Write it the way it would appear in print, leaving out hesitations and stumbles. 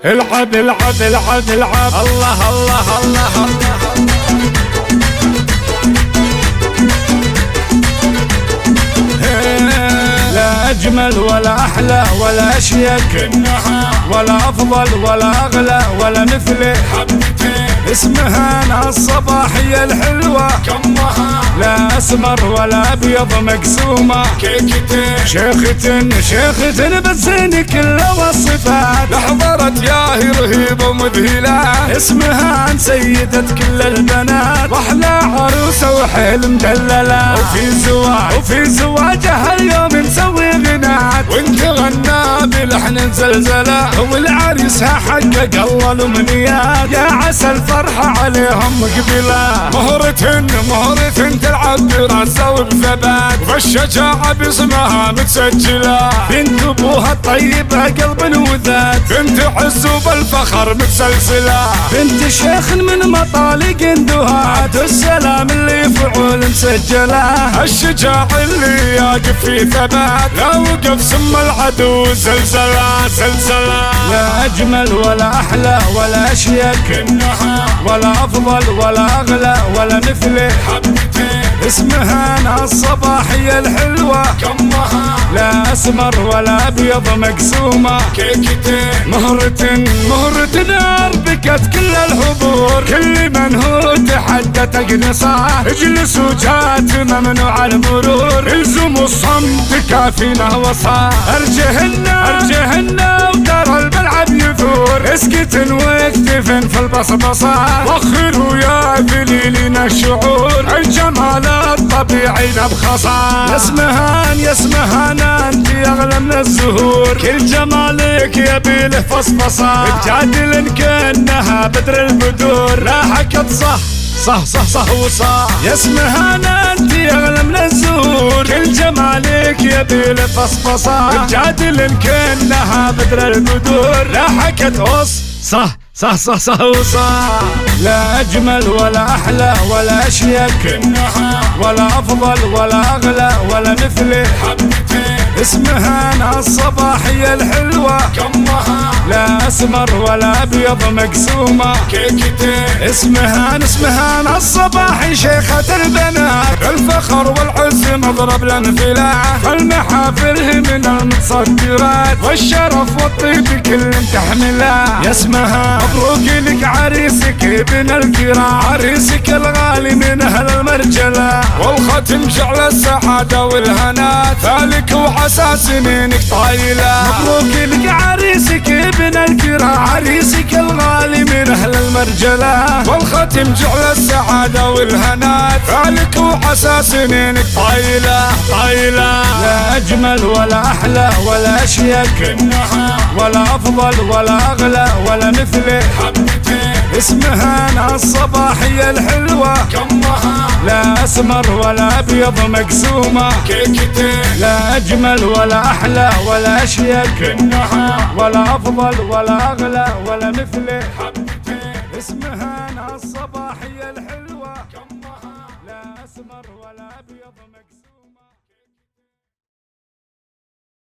العب العب العب العب الله الله الله الله. لا أجمل ولا أحلى ولا أشيك ولا أفضل ولا أغلى ولا مثله اسمها أنا الصباحية الحلوة لا أسمر ولا أبيض مقسومة شيختن بالزين كله والصفات لحضرت ياهي رهيبة ومذهلة اسمها سيدة كل البنات واحلى عروسة وحيل مدللة وفي زواجها اليوم نسوي غنات وانت غنى بلحن زلزلة والعريس حقق الله الامنيات يا عسى الفرحة عليهم مقبلة مهرة تلعب براسها وبثبات وبالشجاعة باسمها متسجلة بنت ابوها الطيبة قلب وذات بنت عز وبالفخر متسلسلة بنت شيخ من مطالق اندهات والسلام اللي فعول مسجلة الشجاع اللي يقف في ثبات لا وقف سم العدو زلزلة لا أجمل ولا أحلى ولا أشيك ولا أفضل ولا أغلى ولا مثله اسمها أنا الصباحية الحلوة لا أسمر ولا أبيض مقسومة مهرة أربكت كل الحضور كل من هو تحدى تقنصه اجلسوا جات ممنوع المرور الزموا الصمت كافينا وصاه أرجهن وترى الملعب يثور اسكتن واكتفن في البصبصة وخروا يا ذليلين الشعور الجمال الطبيعي نبخصه يسمهان انت اغلى من الزهور كل جمالك يبي له فصفصه تجادل كانها بدر البدور لاحقت صح وصح يسمهان انت اغلى من الزهور كل جمالك يبي له فصفصه تجادل كانها بدر البدور لاحقت صح وصح لا أجمل ولا أحلى ولا أشيك ولا أفضل ولا أغلى ولا مثله اسمها أنا الصباحية الحلوة لا أسمر ولا أبيض مقسومة اسمها أنا الصباحي شيخة البنات الفخر والعز مضرب الانفلاع المحافل من المتصدرات والشرف والطيب كل تحملها يسمها مبروك لك عريسك ابن الكرام عريسك الغالي من أهل المرجلة والختم جعل السعادة والهنات ذلك وعسى سنينك طايلة مبروك لك عريسك ابن الكرام عريسك الغالي من أهل المرجلة والختم جعل السعادة والهنات ذلك وعسى سنينك طايلة لا أجمل ولا أحلى ولا أشيك ولا أفضل ولا أغلى ولا مثله اسمها أنا الصباحية الحلوة لا أسمر ولا أبيض مقسومة لا أجمل ولا أحلى ولا أشيك ولا أفضل ولا أغلى ولا مثله